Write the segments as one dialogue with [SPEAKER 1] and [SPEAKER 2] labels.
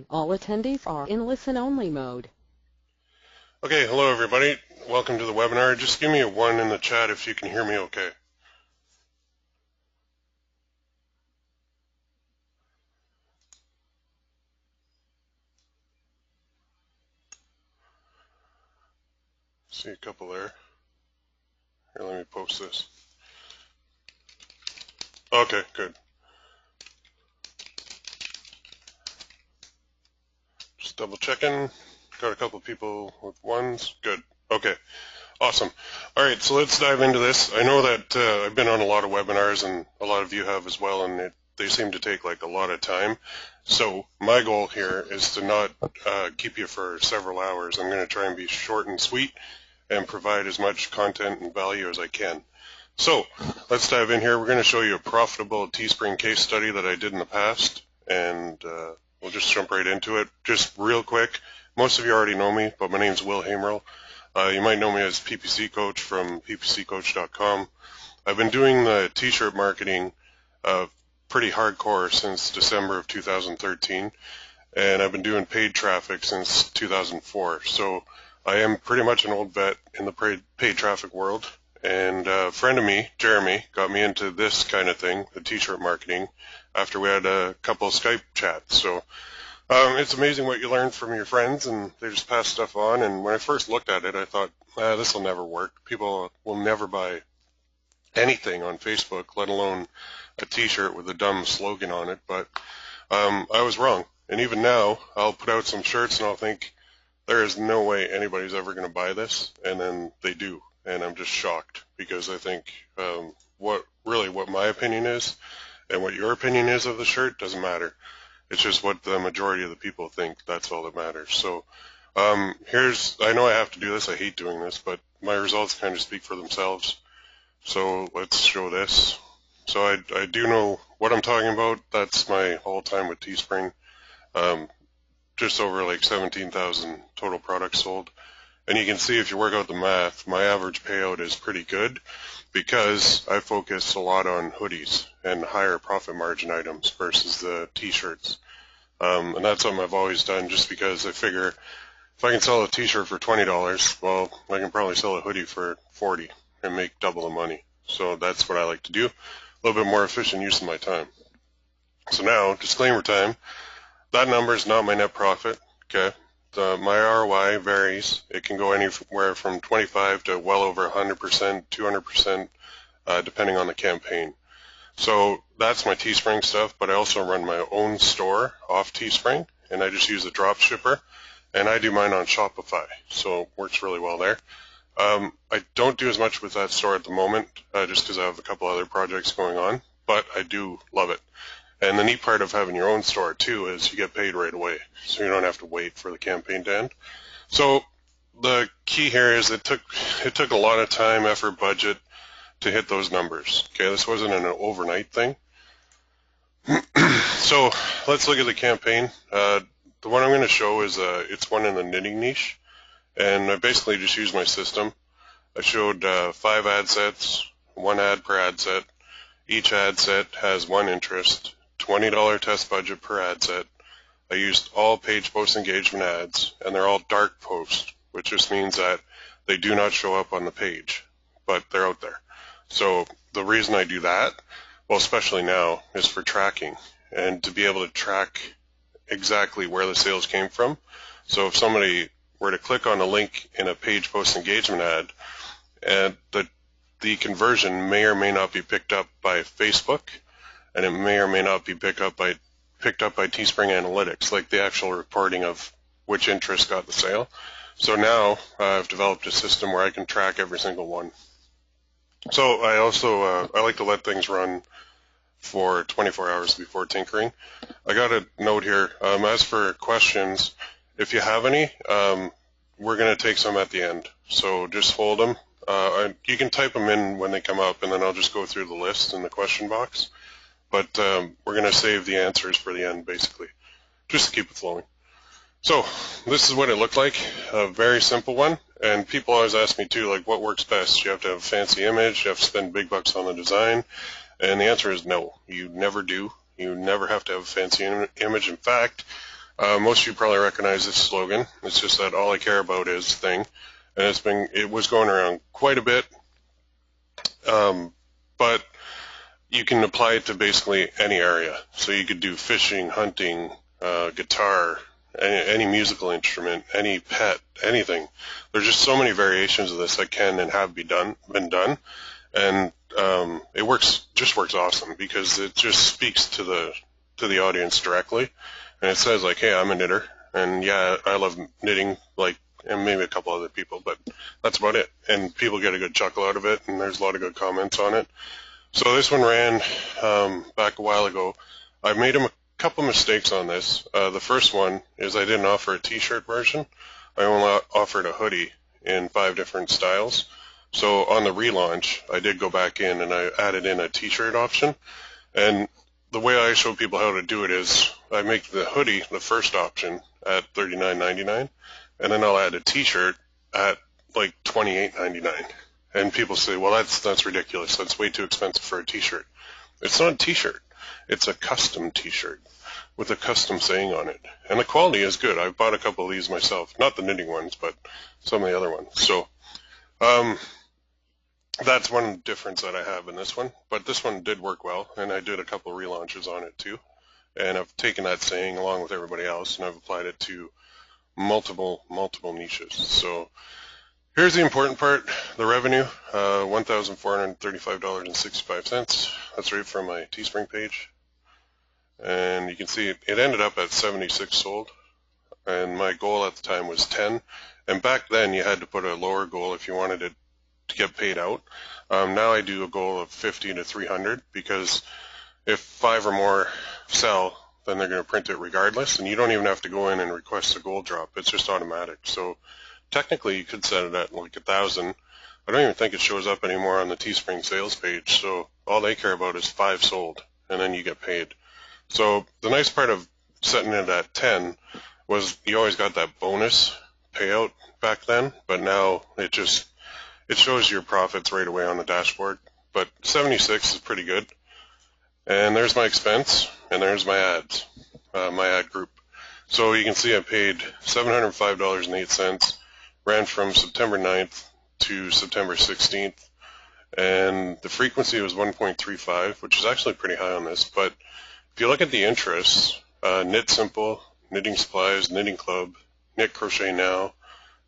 [SPEAKER 1] All attendees are in listen-only mode.
[SPEAKER 2] Okay, hello everybody. Welcome to the webinar. Just give me a 1 in the chat if you can hear me okay. See a couple there. Here, let me post this. Okay, good. Just double checking. Got a couple people with ones. Good. Okay. Awesome. All right, so let's dive into this. I know that I've been on a lot of webinars, and a lot of you have as well, and they seem to take like a lot of time. So my goal here is to not keep you for several hours. I'm going to try and be short and sweet and provide as much content and value as I can. So let's dive in here. We're going to show you a profitable Teespring case study that I did in the past, and we'll just jump right into it. Just real quick, most of you already know me, but my name's Will Hamerl. You might know me as PPC Coach from ppccoach.com. I've been doing the T-shirt marketing pretty hardcore since December of 2013, and I've been doing paid traffic since 2004. So I am pretty much an old vet in the paid traffic world, and a friend of me, Jeremy, got me into this kind of thing, the T-shirt marketing, after we had a couple of Skype chats. So it's amazing what you learn from your friends, and they just pass stuff on. And when I first looked at it, I thought, this will never work. People will never buy anything on Facebook, let alone a T-shirt with a dumb slogan on it. But I was wrong. And even now, I'll put out some shirts, and I'll think, there is no way anybody's ever going to buy this. And then they do. And I'm just shocked, because I think what my opinion is and what your opinion is of the shirt doesn't matter. It's just what the majority of the people think. That's all that matters. So I know I have to do this. I hate doing this, but my results kind of speak for themselves. So let's show this. So I do know what I'm talking about. That's my whole time with Teespring. Just over like 17,000 total products sold. And you can see if you work out the math, my average payout is pretty good, because I focus a lot on hoodies and higher profit margin items versus the T-shirts. And that's something I've always done, just because I figure if I can sell a T-shirt for $20, well, I can probably sell a hoodie for $40 and make double the money. So that's what I like to do. A little bit more efficient use of my time. So now, disclaimer time. That number is not my net profit, okay? My ROI varies. It can go anywhere from 25 to well over 100%, 200%, depending on the campaign. So that's my Teespring stuff, but I also run my own store off Teespring, and I just use a drop shipper, and I do mine on Shopify, so it works really well there. I don't do as much with that store at the moment, just because I have a couple other projects going on, but I do love it. And the neat part of having your own store, too, is you get paid right away, so you don't have to wait for the campaign to end. So the key here is it took a lot of time, effort, budget to hit those numbers. Okay, this wasn't an overnight thing. So let's look at the campaign. The one I'm going to show is it's one in the knitting niche, and I basically just used my system. I showed 5 ad sets, 1 ad per ad set. Each ad set has 1 interest. $20 test budget per ad set. I used all page post engagement ads, and they're all dark posts, which just means that they do not show up on the page, but they're out there. So the reason I do that, well, especially now, is for tracking, and to be able to track exactly where the sales came from. So if somebody were to click on a link in a page post engagement ad, and the conversion may or may not be picked up by Facebook, and it may or may not be picked up by Teespring Analytics, like the actual reporting of which interest got the sale. So now I've developed a system where I can track every single one. So I also I like to let things run for 24 hours before tinkering. I got a note here. As for questions, if you have any, we're going to take some at the end. So just hold them. You can type them in when they come up, and then I'll just go through the list in the question box. But we're going to save the answers for the end, basically, just to keep it flowing. So this is what it looked like, a very simple one. And people always ask me, too, like, what works best? You have to have a fancy image, you have to spend big bucks on the design. And the answer is no, you never do. You never have to have a fancy image. In fact, Most of you probably recognize this slogan. It's just that all I care about is thing, and it was going around quite a bit, but you can apply it to basically any area. So you could do fishing, hunting, guitar, any musical instrument, any pet, anything. There's just so many variations of this that can and have been done, and it just works awesome because it just speaks to the audience directly, and it says like, hey, I'm a knitter, and yeah, I love knitting, like, and maybe a couple other people, but that's about it. And people get a good chuckle out of it, and there's a lot of good comments on it. So this one ran back a while ago. I made a couple mistakes on this. The first one is I didn't offer a t-shirt version. I only offered a hoodie in 5 different styles. So on the relaunch, I did go back in and I added in a t-shirt option. And the way I show people how to do it is I make the hoodie the first option at $39.99, and then I'll add a t-shirt at like $28.99. And people say, well, that's ridiculous. That's way too expensive for a t-shirt. It's not a t-shirt. It's a custom t-shirt with a custom saying on it. And the quality is good. I've bought a couple of these myself. Not the knitting ones, but some of the other ones. So that's one difference that I have in this one. But this one did work well, and I did a couple of relaunches on it too. And I've taken that saying along with everybody else, and I've applied it to multiple niches. So here's the important part, the revenue, $1,435.65. That's right from my Teespring page. And you can see it ended up at 76 sold, and my goal at the time was 10. And back then you had to put a lower goal if you wanted it to get paid out. Now I do a goal of 50 to 300 because if 5 or more sell, then they're going to print it regardless, and you don't even have to go in and request a goal drop. It's just automatic. So technically you could set it at like 1,000. I don't even think it shows up anymore on the Teespring sales page, so all they care about is 5 sold, and then you get paid. So the nice part of setting it at 10 was you always got that bonus payout back then, but now it shows your profits right away on the dashboard. But 76 is pretty good. And there's my expense, and there's my ads, my ad group. So you can see I paid $705.08, ran from September 9th to September 16th, and the frequency was 1.35, which is actually pretty high on this. But if you look at the interests, Knit Simple, Knitting Supplies, Knitting Club, Knit Crochet Now,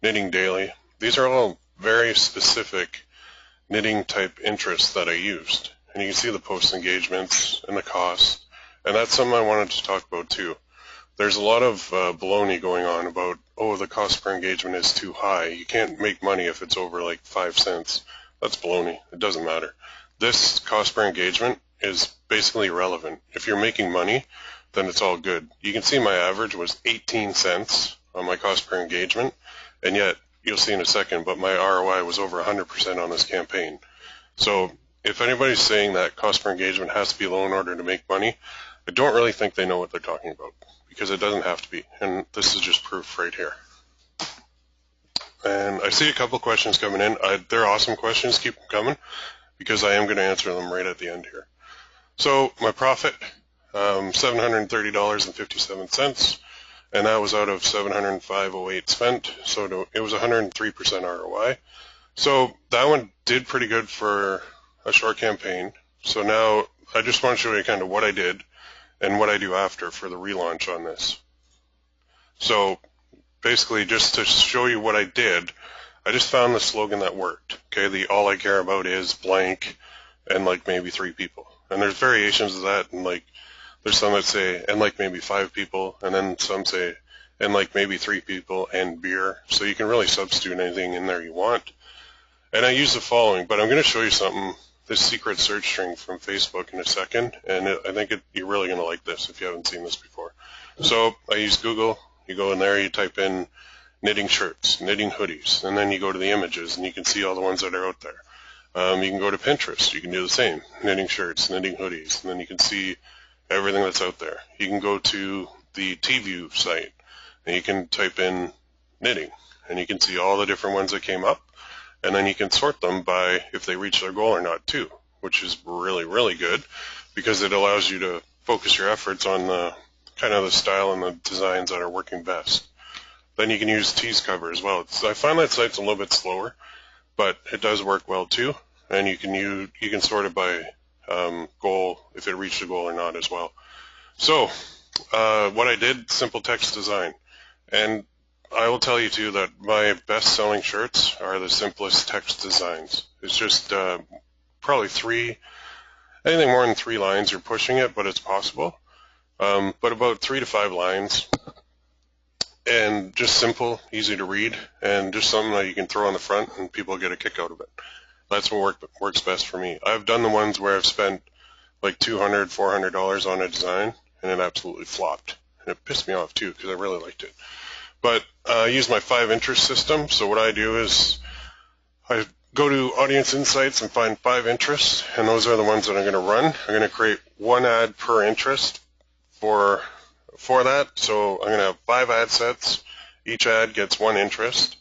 [SPEAKER 2] Knitting Daily, these are all very specific knitting type interests that I used. And you can see the post engagements and the cost, and that's something I wanted to talk about too. There's a lot of baloney going on about, oh, the cost per engagement is too high. You can't make money if it's over like 5 cents. That's baloney. It doesn't matter. This cost per engagement is basically irrelevant. If you're making money, then it's all good. You can see my average was 18 cents on my cost per engagement, and yet you'll see in a second, but my ROI was over 100% on this campaign. So if anybody's saying that cost per engagement has to be low in order to make money, I don't really think they know what they're talking about, because it doesn't have to be. And this is just proof right here. And I see a couple questions coming in. They're awesome questions. Keep them coming, because I am going to answer them right at the end here. So my profit, $730.57, and that was out of $705.08 spent. So it was 103% ROI. So that one did pretty good for a short campaign. So now I just want to show you kind of what I did and what I do after for the relaunch on this. So basically, just to show you what I did, I just found the slogan that worked. Okay, the all I care about is blank and like maybe 3 people. And there's variations of that, and like there's some that say and like maybe 5 people, and then some say and like maybe 3 people and beer. So you can really substitute anything in there you want. And I use the following, but I'm going to show you something, this secret search string from Facebook in a second, and I think you're really going to like this if you haven't seen this before. So I use Google. You go in there, you type in knitting shirts, knitting hoodies, and then you go to the images, and you can see all the ones that are out there. You can go to Pinterest. You can do the same, knitting shirts, knitting hoodies, and then you can see everything that's out there. You can go to the TView site, and you can type in knitting, and you can see all the different ones that came up. And then you can sort them by if they reach their goal or not too, which is really, really good, because it allows you to focus your efforts on the kind of the style and the designs that are working best. Then you can use tease cover as well. I find that site's a little bit slower, but it does work well too. And you can sort it by goal, if it reached a goal or not as well. So what I did, simple text design. And I will tell you too that my best selling shirts are the simplest text designs. It's just probably anything more than 3 lines you're pushing it, but it's possible. But about 3 to 5 lines, and just simple, easy to read, and just something that you can throw on the front and people get a kick out of it. That's what works best for me. I've done the ones where I've spent like $200, $400 on a design, and it absolutely flopped. And it pissed me off too, because I really liked it. But I use my 5 interest system. So what I do is I go to Audience Insights and find 5 interests, and those are the ones that I'm going to run. I'm going to create 1 ad per interest for that. So I'm going to have 5 ad sets. Each ad gets 1 interest,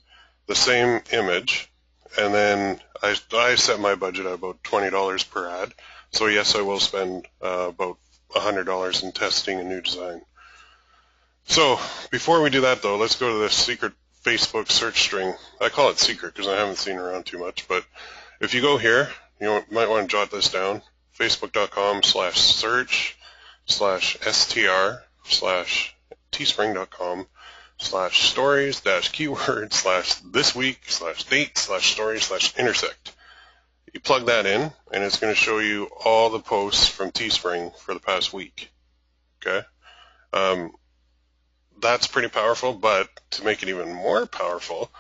[SPEAKER 2] the same image, and then I set my budget at about $20 per ad. So yes, I will spend about $100 in testing a new design. So before we do that though, let's go to this secret Facebook search string. I call it secret because I haven't seen it around too much, but if you go here, you might want to jot this down, facebook.com/search/str/teespring.com/stories-keyword/this week/date/story/intersect. You plug that in, and it's going to show you all the posts from Teespring for the past week. Okay? That's pretty powerful, but to make it even more powerful,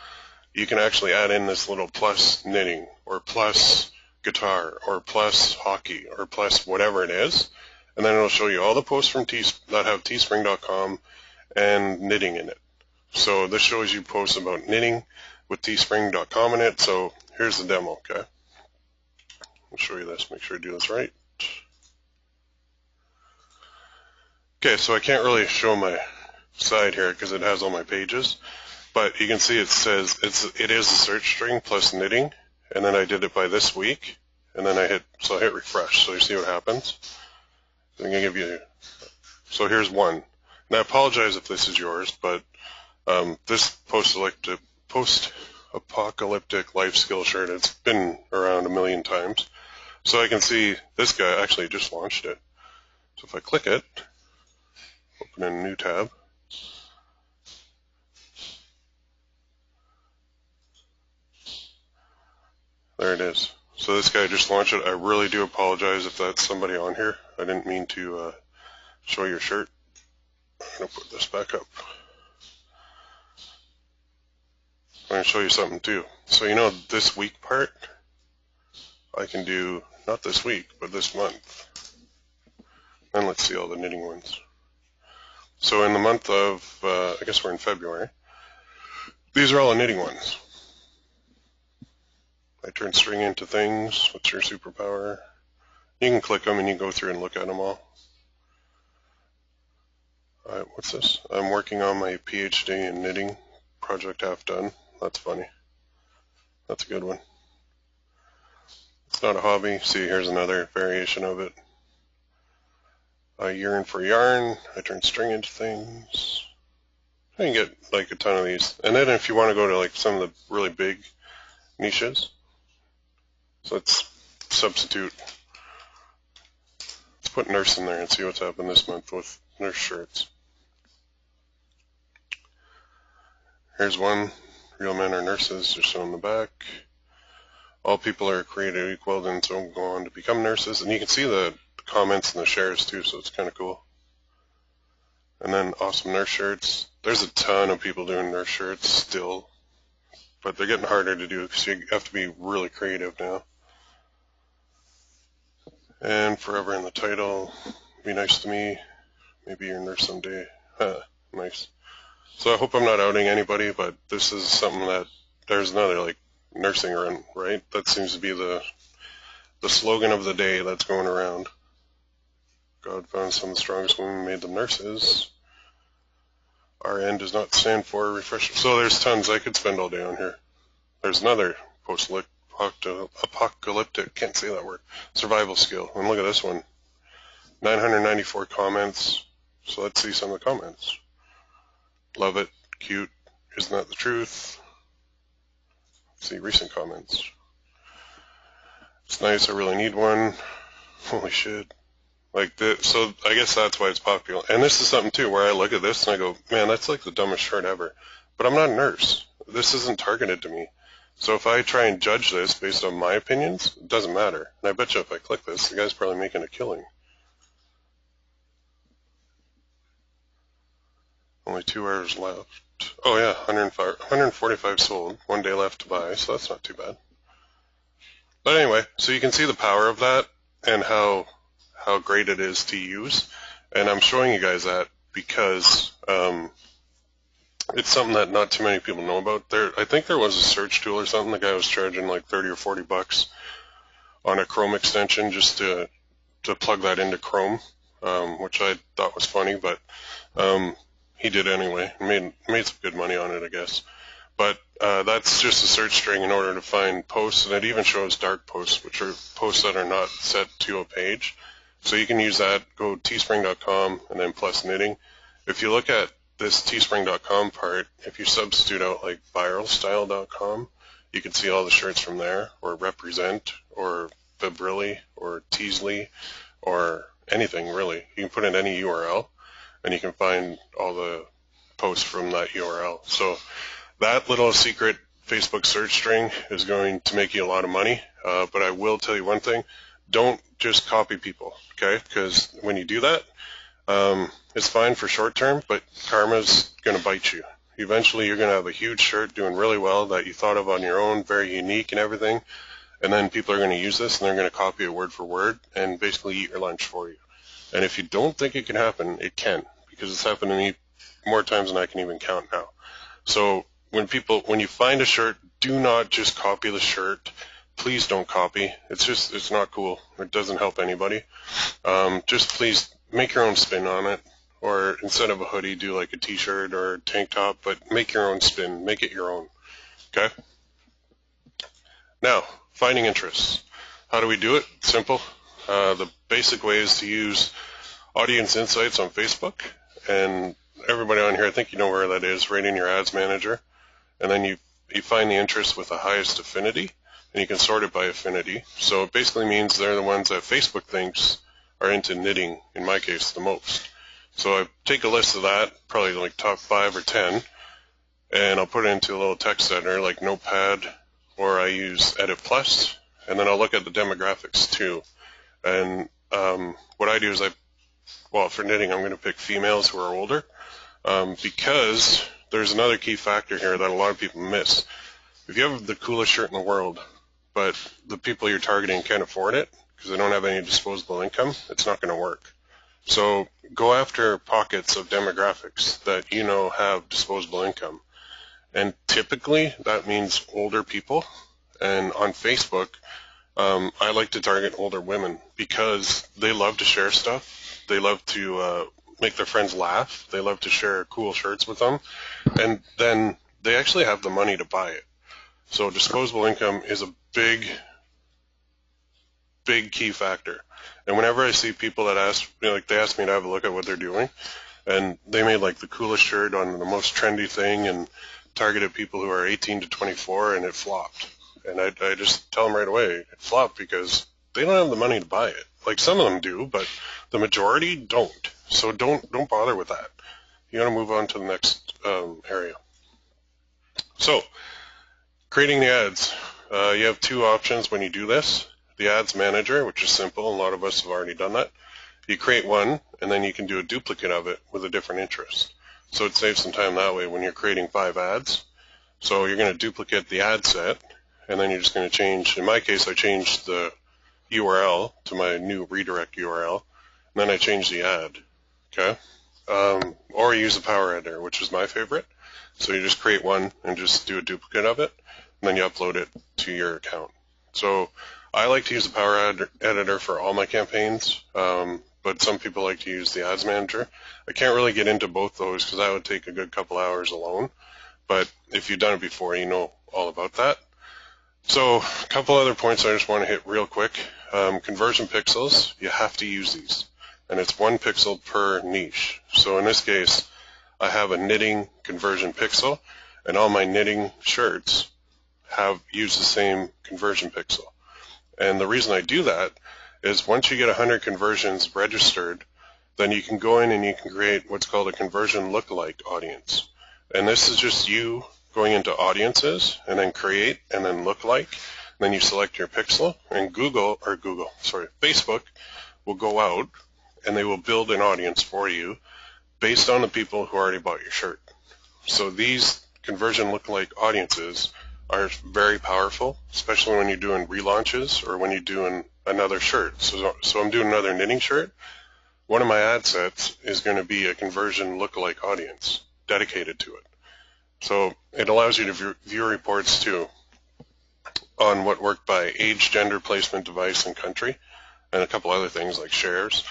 [SPEAKER 2] you can actually add in this little plus knitting, or plus guitar, or plus hockey, or plus whatever it is, and then it'll show you all the posts from that have teespring.com and knitting in it. So this shows you posts about knitting with teespring.com in it. So here's the demo, okay? I'll show you this, make sure I do this right. Okay, so I can't really show my side here because it has all my pages, but you can see it says it is a search string plus knitting, and then I did it by this week, and then I hit refresh, so you see what happens. I'm going to give you, so here's one. And I apologize if this is yours, but this post-apocalyptic life skill shirt, it's been around a million times. So I can see this guy actually just launched it. So if I click it, open a new tab, there it is. So this guy just launched it. I really do apologize if that's somebody on here. I didn't mean to show your shirt. I'm going to put this back up. I'm going to show you something too. So you know this week part, I can do, not this week, but this month. And let's see all the knitting ones. So in the month of, I guess we're in February, these are all the knitting ones. I turn string into things. What's your superpower? You can click them and you can go through and look at them all. Alright, what's this? I'm working on my PhD in knitting, project half done. That's funny. That's a good one. It's not a hobby. See, here's another variation of it. I yearn for yarn. I turn string into things. I can get like a ton of these. And then if you want to go to like some of the really big niches, so let's substitute. Let's put nurse in there and see what's happened this month with nurse shirts. Here's one. Real men are nurses, just showing the back. All people are created equal, then so go on to become nurses. And you can see the comments and the shares too, so it's kind of cool. And then awesome nurse shirts. There's a ton of people doing nurse shirts still, but they're getting harder to do because you have to be really creative now. And forever in the title. Be nice to me. Maybe you're a nurse someday. Nice. So I hope I'm not outing anybody, but this is something that there's another like nursing run, right? That seems to be the slogan of the day that's going around. God found some of the strongest women, made them nurses. RN does not stand for refresh. So there's tons. I could spend all day on here. There's another post-apocalyptic, can't say that word, survival skill. And look at this one. 994 comments, So let's see some of the comments. Love it. Cute. Isn't that the truth? Let's see recent comments. It's nice. I really need one. Holy shit. Like this. So I guess that's why it's popular. And this is something too where I look at this and I go, man, that's like the dumbest shirt ever. But I'm not a nurse. This isn't targeted to me. So if I try and judge this based on my opinions, it doesn't matter. And I bet you if I click this, the guy's probably making a killing. Only 2 hours left. Oh yeah, 145 sold. 1 day left to buy, so that's not too bad. But anyway, so you can see the power of that and how great it is to use. And I'm showing you guys that because it's something that not too many people know about. I think there was a search tool or something. The guy was charging like 30 or 40 bucks on a Chrome extension just to plug that into Chrome, which I thought was funny, but he did anyway. Made some good money on it, I guess. But that's just a search string in order to find posts, and it even shows dark posts, which are posts that are not set to a page. So you can use that. Go teespring.com and then plus knitting. If you look at this teespring.com part, if you substitute out like viralstyle.com, you can see all the shirts from there, or Represent, or Fibrilli, or Teasley, or anything really. You can put in any URL, and you can find all the posts from that URL. So that little secret Facebook search string is going to make you a lot of money, but I will tell you one thing. Don't just copy people, okay? Because when you do that, it's fine for short term, but karma's going to bite you. Eventually you're going to have a huge shirt doing really well that you thought of on your own, very unique and everything, and then people are going to use this and they're going to copy it word for word and basically eat your lunch for you. And if you don't think it can happen, it can, because it's happened to me more times than I can even count now. So when you find a shirt, do not just copy the shirt. Please don't copy. It's not cool. It doesn't help anybody. Just please make your own spin on it, or instead of a hoodie, do like a t-shirt or a tank top, but make your own spin. Make it your own. Okay? Now, finding interests. How do we do it? Simple. The basic way is to use audience insights on Facebook, and everybody on here, I think you know where that is, right in your ads manager. And then you find the interests with the highest affinity, and you can sort it by affinity. So it basically means they're the ones that Facebook thinks are into knitting, in my case, the most. So I take a list of that, probably like top 5 or 10, and I'll put it into a little text editor like Notepad, or I use Edit Plus, and then I'll look at the demographics too. And what I do is for knitting, I'm going to pick females who are older, because there's another key factor here that a lot of people miss. If you have the coolest shirt in the world, but the people you're targeting can't afford it because they don't have any disposable income, it's not going to work. So go after pockets of demographics that you know have disposable income. And typically that means older people. And on Facebook, I like to target older women because they love to share stuff. They love to make their friends laugh. They love to share cool shirts with them. And then they actually have the money to buy it. So disposable income is a big key factor. And whenever I see people that they ask me to have a look at what they're doing, and they made like the coolest shirt on the most trendy thing and targeted people who are 18 to 24, and it flopped. And I just tell them right away, it flopped because they don't have the money to buy it. Like some of them do, but the majority don't. So don't bother with that. You got to move on to the next area. So creating the ads. You have 2 options when you do this. The ads manager, which is simple. A lot of us have already done that. You create one, and then you can do a duplicate of it with a different interest. So it saves some time that way when you're creating 5 ads. So you're going to duplicate the ad set, and then you're just going to change. In my case, I changed the URL to my new redirect URL, and then I changed the ad. Okay? Or use a power editor, which is my favorite. So you just create one and just do a duplicate of it, and then you upload it to your account. So I like to use the power editor for all my campaigns, but some people like to use the ads manager. I can't really get into both those because that would take a good couple hours alone. But if you've done it before, you know all about that. So a couple other points I just want to hit real quick. Conversion pixels, you have to use these. and it's 1 pixel per niche. So in this case, I have a knitting conversion pixel, and all my knitting shirts use the same conversion pixel. And the reason I do that is once you get 100 conversions registered, then you can go in and you can create what's called a conversion lookalike audience. And this is just you going into audiences and then create and then lookalike. Then you select your pixel, and Facebook will go out and they will build an audience for you based on the people who already bought your shirt. So these conversion lookalike audiences are very powerful, especially when you're doing relaunches or when you're doing another shirt. So I'm doing another knitting shirt. One of my ad sets is going to be a conversion lookalike audience dedicated to it. So it allows you to view reports too on what worked by age, gender, placement, device, and country, and a couple other things like shares.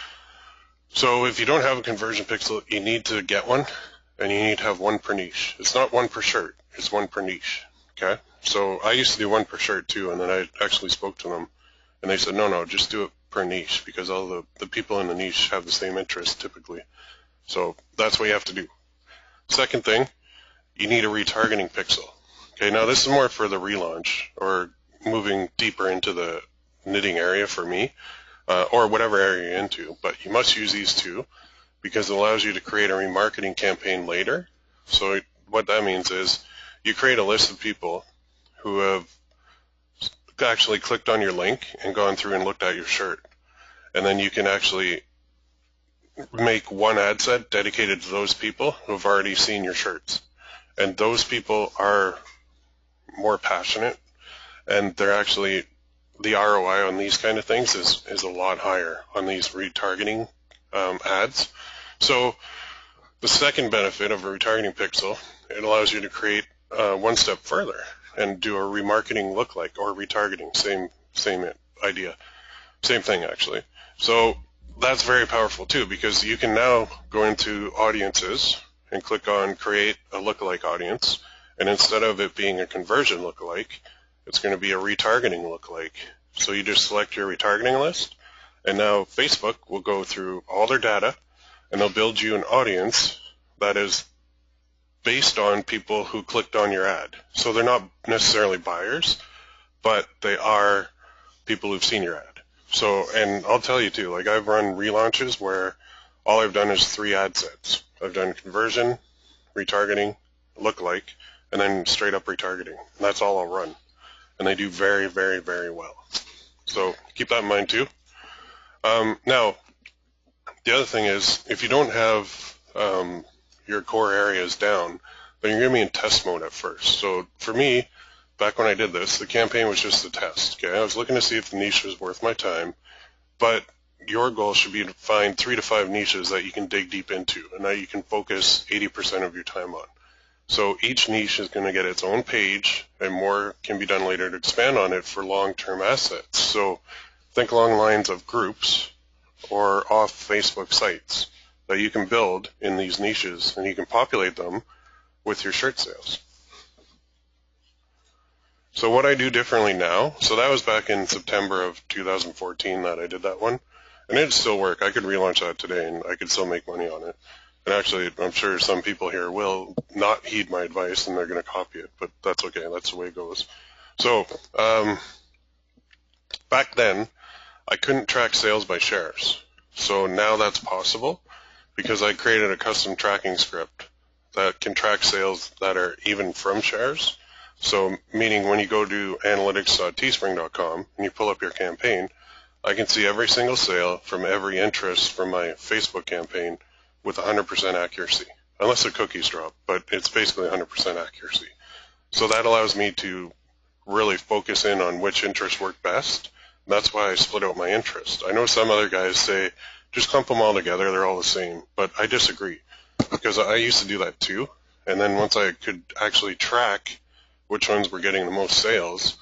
[SPEAKER 2] So if you don't have a conversion pixel, you need to get one, and you need to have 1 per niche. It's not 1 per shirt, it's 1 per niche, okay? So I used to do 1 per shirt too, and then I actually spoke to them, and they said, no, just do it per niche, because all the people in the niche have the same interest typically. So that's what you have to do. Second thing, you need a retargeting pixel. Okay, now this is more for the relaunch or moving deeper into the knitting area for me, or whatever area you're into, but you must use these two because it allows you to create a remarketing campaign later. So what that means is you create a list of people who have actually clicked on your link and gone through and looked at your shirt, and then you can actually make 1 ad set dedicated to those people who have already seen your shirts. And those people are more passionate, and they're actually, the ROI on these kind of things is a lot higher on these retargeting ads. So the second benefit of a retargeting pixel, it allows you to create 1 step further and do a remarketing lookalike or retargeting, same idea, same thing actually. So that's very powerful too, because you can now go into audiences and click on create a lookalike audience, and instead of it being a conversion lookalike, it's going to be a retargeting lookalike. So you just select your retargeting list, and now Facebook will go through all their data, and they'll build you an audience that is based on people who clicked on your ad. So they're not necessarily buyers, but they are people who've seen your ad. So, and I'll tell you too, like I've run relaunches where all I've done is 3 ad sets. I've done conversion, retargeting, lookalike, and then straight up retargeting. And that's all I'll run. And they do very, very, very well. So keep that in mind too. Now, the other thing is, if you don't have your core areas down, then you're going to be in test mode at first. So for me, back when I did this, the campaign was just a test. Okay, I was looking to see if the niche was worth my time, but your goal should be to find 3 to 5 niches that you can dig deep into and that you can focus 80% of your time on. So each niche is going to get its own page, and more can be done later to expand on it for long-term assets. So think along the lines of groups or off Facebook sites that you can build in these niches, and you can populate them with your shirt sales. So what I do differently now, so that was back in September of 2014 that I did that one, and it'd still work. I could relaunch that today and I could still make money on it. And actually, I'm sure some people here will not heed my advice and they're going to copy it, but that's okay. That's the way it goes. So back then, I couldn't track sales by shares. So now that's possible because I created a custom tracking script that can track sales that are even from shares. So meaning when you go to analytics.teespring.com and you pull up your campaign, I can see every single sale from every interest from my Facebook campaign with 100% accuracy, unless the cookies drop, but it's basically 100% accuracy. So that allows me to really focus in on which interests work best. And that's why I split out my interest. I know some other guys say, just clump them all together, they're all the same, but I disagree because I used to do that too. And then once I could actually track which ones were getting the most sales,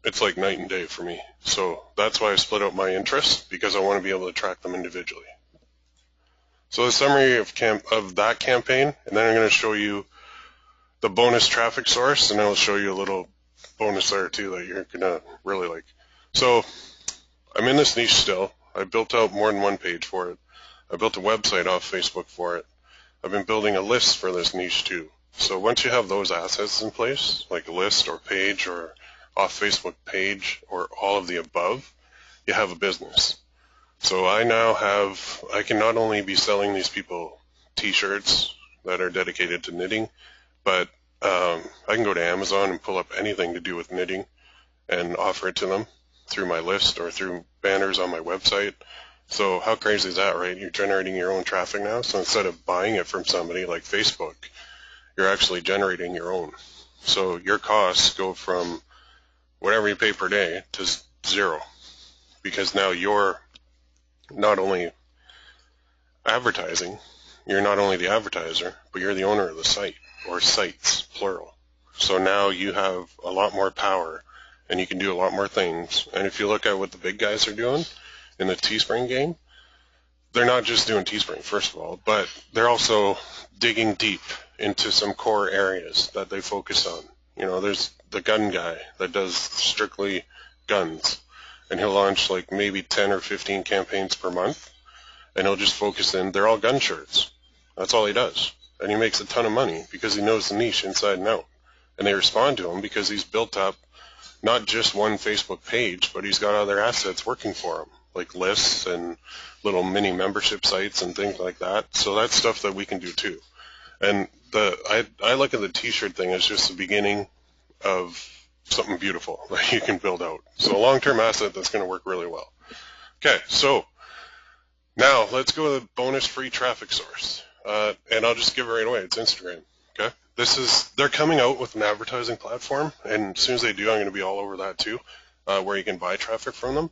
[SPEAKER 2] it's like night and day for me. So that's why I split out my interests, because I want to be able to track them individually. So the summary of that campaign, and then I'm going to show you the bonus traffic source, and I'll show you a little bonus there too that you're going to really like. So I'm in this niche still. I built out more than one page for it. I built a website off Facebook for it. I've been building a list for this niche too. So once you have those assets in place, like a list or page or off Facebook page or all of the above, you have a business. So I can not only be selling these people T-shirts that are dedicated to knitting, but I can go to Amazon and pull up anything to do with knitting and offer it to them through my list or through banners on my website. So how crazy is that, right? You're generating your own traffic now. So instead of buying it from somebody like Facebook, you're actually generating your own. So your costs go from whatever you pay per day to zero, because now you're not only advertising, you're not only the advertiser, but you're the owner of the site, or sites, plural. So now you have a lot more power and you can do a lot more things. And if you look at what the big guys are doing in the Teespring game, they're not just doing Teespring, first of all, but they're also digging deep into some core areas that they focus on. You know, there's the gun guy that does strictly guns, and he'll launch like maybe 10 or 15 campaigns per month, and he'll just focus in, they're all gun shirts. That's all he does. And he makes a ton of money because he knows the niche inside and out. And they respond to him because he's built up not just one Facebook page, but he's got other assets working for him, like lists and little mini membership sites and things like that. So that's stuff that we can do too. And I look at the T-shirt thing as just the beginning of something beautiful that you can build out. So a long-term asset that's going to work really well. Okay, so now let's go to the bonus free traffic source. And I'll just give it right away. It's Instagram. Okay, they're coming out with an advertising platform, and as soon as they do, I'm going to be all over that too, where you can buy traffic from them.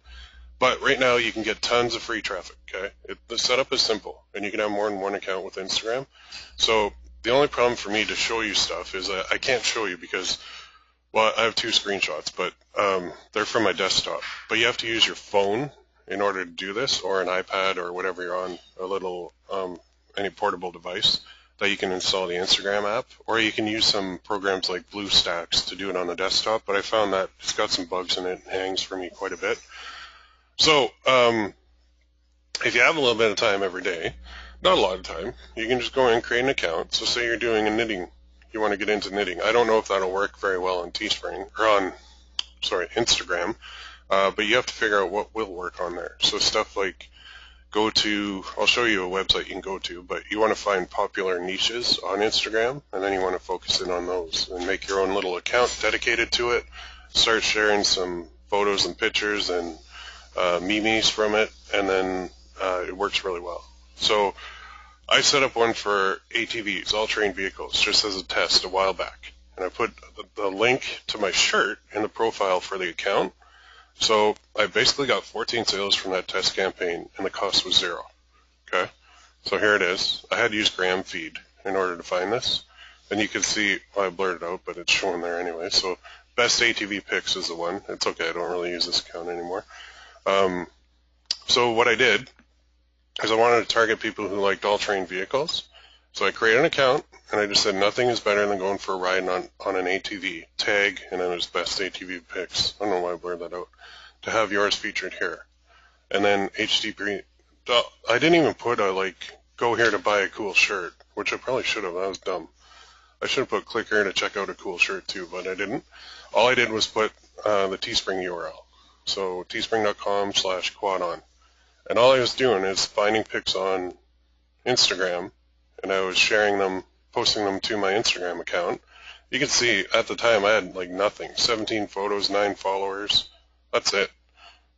[SPEAKER 2] But right now, you can get tons of free traffic. Okay, the setup is simple, and you can have more than one account with Instagram. So the only problem for me to show you stuff is that I can't show you because, well, I have two screenshots, but they're from my desktop. But you have to use your phone in order to do this, or an iPad, or whatever you're on, a little any portable device that you can install the Instagram app, or you can use some programs like BlueStacks to do it on the desktop. But I found that it's got some bugs in it and hangs for me quite a bit. So if you have a little bit of time every day, not a lot of time, you can just go in and create an account. So say you're doing a knitting, you want to get into knitting. I don't know if that'll work very well on Teespring, or on, Instagram, but you have to figure out what will work on there. So stuff like I'll show you a website you can go to, but you want to find popular niches on Instagram, and then you want to focus in on those and make your own little account dedicated to it, start sharing some photos and pictures and memes from it, and then it works really well. So I set up one for ATVs, all-terrain vehicles, just as a test a while back, and I put the link to my shirt in the profile for the account. So I basically got 14 sales from that test campaign, and the cost was zero. Okay, so here it is. I had to use Gram Feed in order to find this, and you can see, well, I blurred it out, but it's showing there anyway. So best ATV picks is the one. It's okay, I don't really use this account anymore. So what I did is I wanted to target people who liked all-terrain vehicles. So I created an account, and I just said nothing is better than going for a ride on an ATV. Tag, and then it was best ATV picks. I don't know why I blurred that out. To have yours featured here. And then HTTP, I didn't even put go here to buy a cool shirt, which I probably should have. That was dumb. I should have put click here to check out a cool shirt too, but I didn't. All I did was put the Teespring URL. So teespring.com/quadon. And all I was doing is finding pics on Instagram, and I was sharing them, posting them to my Instagram account. You can see at the time I had nothing, 17 photos, 9 followers. That's it.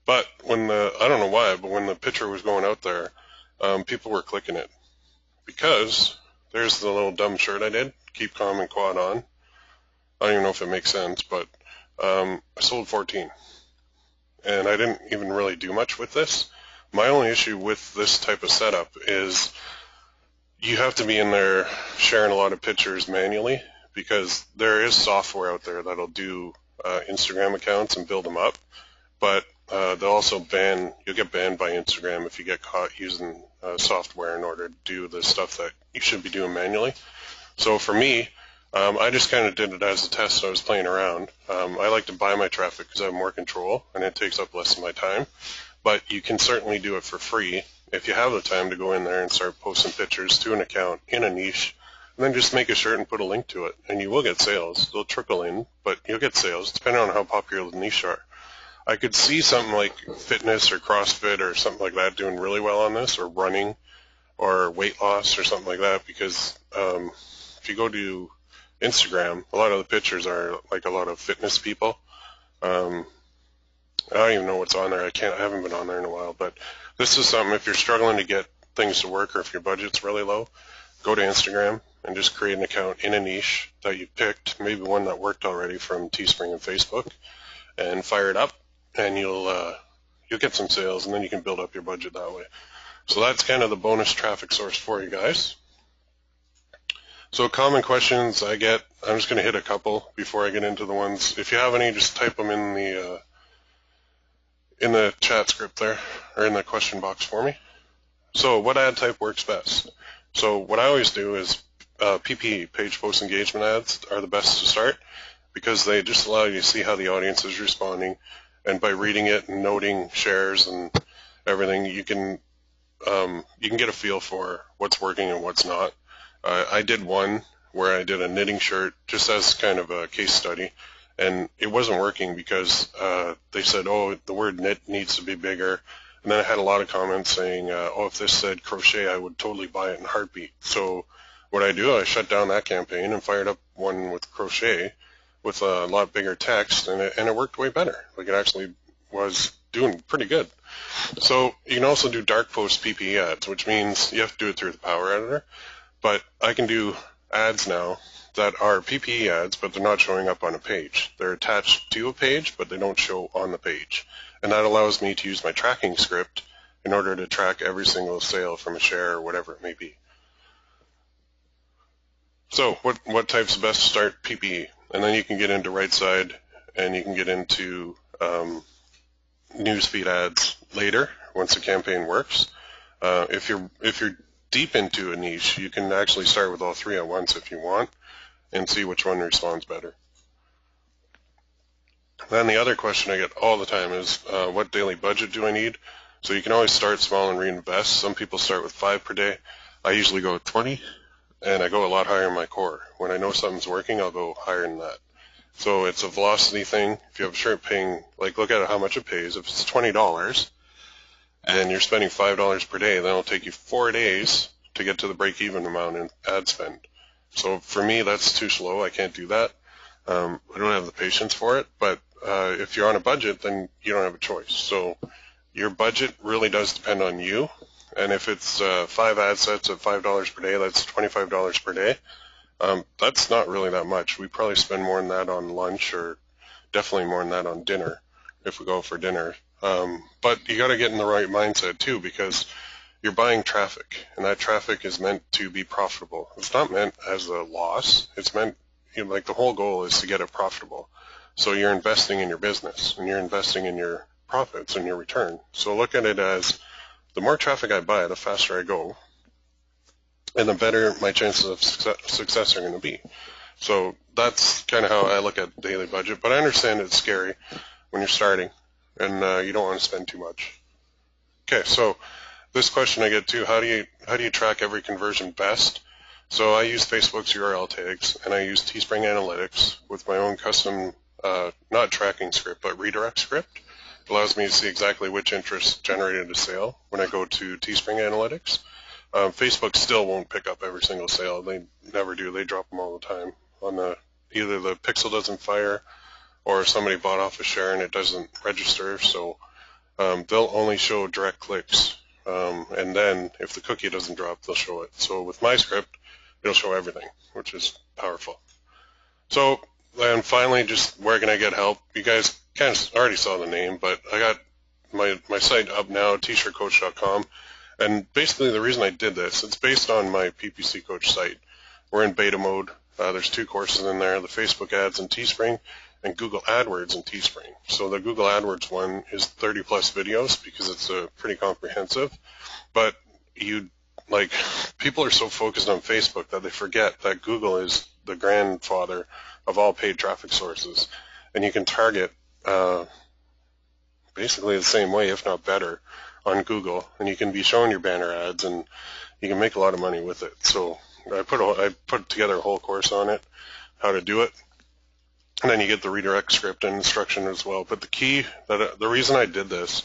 [SPEAKER 2] But I don't know why, but when the picture was going out there, people were clicking it. Because there's the little dumb shirt I did, keep calm and quad on. I don't even know if it makes sense, but I sold 14. And I didn't even really do much with this. My only issue with this type of setup is you have to be in there sharing a lot of pictures manually, because there is software out there that'll do Instagram accounts and build them up, but they'll also you'll get banned by Instagram if you get caught using software in order to do the stuff that you should be doing manually. So for me, I just kind of did it as a test. So I was playing around. I like to buy my traffic because I have more control and it takes up less of my time. but you can certainly do it for free if you have the time to go in there and start posting pictures to an account in a niche, and then just make a shirt and put a link to it, and you will get sales. They'll trickle in, but you'll get sales depending on how popular the niche are. I could see something like fitness or CrossFit or something like that doing really well on this, or running or weight loss or something like that, because if you go to Instagram, a lot of the pictures are like a lot of fitness people. I don't even know what's on there. I haven't been on there in a while, but this is something, if you're struggling to get things to work or if your budget's really low, go to Instagram and just create an account in a niche that you picked, maybe one that worked already from Teespring and Facebook, and fire it up, and you'll get some sales, and then you can build up your budget that way. So that's kind of the bonus traffic source for you guys. So common questions I get, I'm just going to hit a couple before I get into the ones. If you have any, just type them in the chat script there, or in the question box for me. So what ad type works best? So what I always do is PPE, page post engagement ads, are the best to start, because they just allow you to see how the audience is responding, and by reading it and noting shares and everything, you can get a feel for what's working and what's not. I did one where I did a knitting shirt just as kind of a case study, and it wasn't working because they said, oh, the word knit needs to be bigger. And then I had a lot of comments saying, oh, if this said crochet, I would totally buy it in a heartbeat. So what I do, I shut down that campaign and fired up one with crochet with a lot bigger text, and it worked way better. Like, it actually was doing pretty good. So you can also do dark post PPE ads, which means you have to do it through the Power Editor. But I can do ads now that are PPE ads, but they're not showing up on a page. They're attached to a page, but they don't show on the page. And that allows me to use my tracking script in order to track every single sale from a share or whatever it may be. So what type's the best to start? PPE. And then you can get into right side, and you can get into newsfeed ads later once the campaign works. If you're deep into a niche, you can actually start with all three at once if you want, and see which one responds better. Then the other question I get all the time is, what daily budget do I need? So you can always start small and reinvest. Some people start with 5 per day. I usually go with 20, and I go a lot higher in my core. When I know something's working, I'll go higher than that. So it's a velocity thing. If you have a shirt paying, like, look at how much it pays. If it's $20 and you're spending $5 per day, then it'll take you 4 days to get to the break-even amount in ad spend. So for me, that's too slow. I can't do that. I don't have the patience for it. But if you're on a budget, then you don't have a choice. So your budget really does depend on you. And if it's 5 ad sets at $5 per day, that's $25 per day. That's not really that much. We probably spend more than that on lunch, or definitely more than that on dinner if we go for dinner. But you got to get in the right mindset too, because you're buying traffic, and that traffic is meant to be profitable. It's not meant as a loss. It's meant, like, the whole goal is to get it profitable. So you're investing in your business, and you're investing in your profits and your return. So look at it as, the more traffic I buy, the faster I go, and the better my chances of success are going to be. So that's kind of how I look at daily budget. But I understand it's scary when you're starting, and you don't want to spend too much. Okay, so this question I get too: how do you track every conversion best? So I use Facebook's URL tags, and I use Teespring Analytics with my own custom, not tracking script, but redirect script. It allows me to see exactly which interest generated a sale when I go to Teespring Analytics. Facebook still won't pick up every single sale. They never do. They drop them all the time. Either the pixel doesn't fire, or somebody bought off a share and it doesn't register. So they'll only show direct clicks. And then if the cookie doesn't drop, they'll show it. So with my script, it'll show everything, which is powerful. So, and finally, just where can I get help? You guys kind of already saw the name, but I got my site up now, tshirtcoach.com. And basically the reason I did this, it's based on my PPC Coach site. We're in beta mode. There's 2 courses in there, the Facebook ads in Teespring and Google AdWords in Teespring. So the Google AdWords one is 30 plus videos because it's pretty comprehensive. But people are so focused on Facebook that they forget that Google is the grandfather of all paid traffic sources. And you can target basically the same way, if not better, on Google, and you can be showing your banner ads, and you can make a lot of money with it. So I put together a whole course on it, how to do it, and then you get the redirect script and instruction as well. But the reason I did this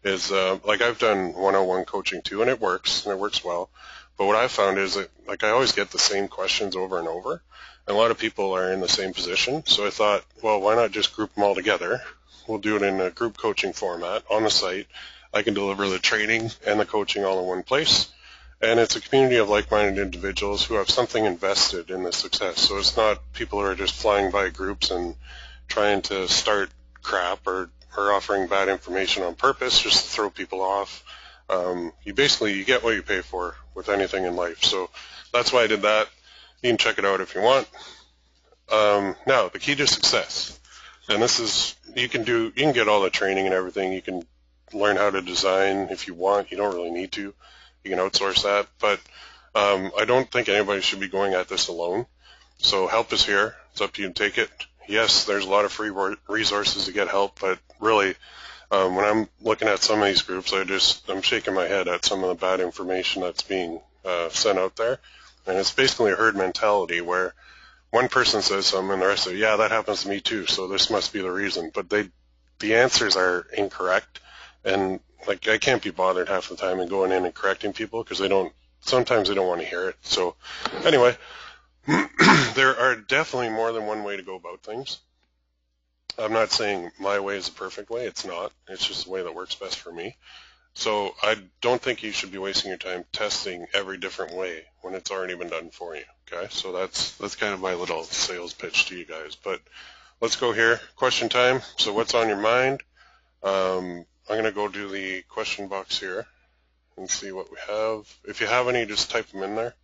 [SPEAKER 2] is like I've done one-on-one coaching too, and it works well. But what I found is that like I always get the same questions over and over, and a lot of people are in the same position. So I thought, well, why not just group them all together? We'll do it in a group coaching format on the site. I can deliver the training and the coaching all in one place. And it's a community of like-minded individuals who have something invested in the success. So it's not people who are just flying by groups and trying to start crap or offering bad information on purpose just to throw people off. You get what you pay for with anything in life. So that's why I did that. You can check it out if you want. Now, the key to success. And this is, you can get all the training and everything. You can learn how to design if you want. You don't really need to. You can outsource that. But I don't think anybody should be going at this alone. So help is here. It's up to you to take it. Yes, there's a lot of free resources to get help, but really, when I'm looking at some of these groups, I'm shaking my head at some of the bad information that's being sent out there. And it's basically a herd mentality where one person says something and the rest say, yeah, that happens to me too, so this must be the reason. But the answers are incorrect. And like I can't be bothered half the time and going in and correcting people because sometimes they don't want to hear it. So anyway, there are definitely more than one way to go about things. I'm not saying my way is the perfect way. It's not. It's just the way that works best for me. So I don't think you should be wasting your time testing every different way when it's already been done for you. Okay, so that's kind of my little sales pitch to you guys. But let's go here. Question time. So what's on your mind? I'm going to go do the question box here and see what we have. If you have any, just type them in there.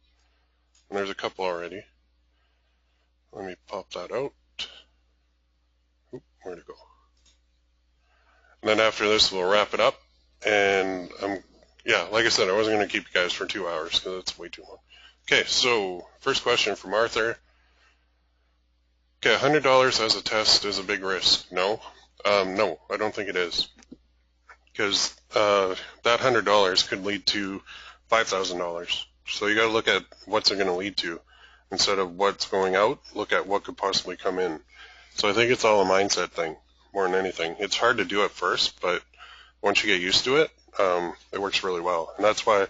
[SPEAKER 2] And there's a couple already. Let me pop that out. Oop, where'd it go? And then after this, we'll wrap it up. And like I said, I wasn't going to keep you guys for 2 hours because it's way too long. Okay, so first question from Arthur. Okay, $100 as a test is a big risk. No, no, I don't think it is. Because that $100 could lead to $5,000. So you got to look at what's it going to lead to. Instead of what's going out, look at what could possibly come in. So I think it's all a mindset thing more than anything. It's hard to do at first, but once you get used to it, it works really well. And that's why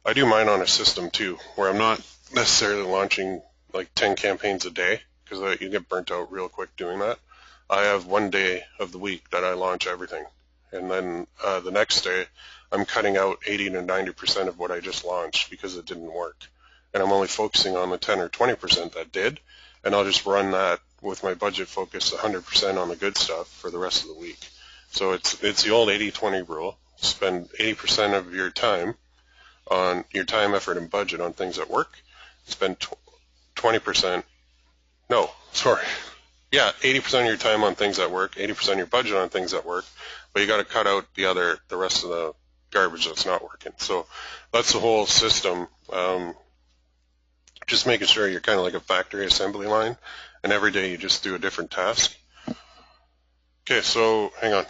[SPEAKER 2] I do mine on a system too, where I'm not necessarily launching like 10 campaigns a day because you get burnt out real quick doing that. I have one day of the week that I launch everything. And then the next day, I'm cutting out 80 to 90% of what I just launched because it didn't work. And I'm only focusing on the 10 or 20% that did. And I'll just run that with my budget focused 100% on the good stuff for the rest of the week. So it's the old 80-20 rule. Spend 80% of your time on your time, effort, and budget on things that work. Spend 20%. No, sorry. Yeah, 80% of your time on things that work, 80% of your budget on things that work, but you got to cut out the rest of the garbage that's not working. So that's the whole system. Just making sure you're kind of like a factory assembly line, and every day you just do a different task. Okay, so hang on.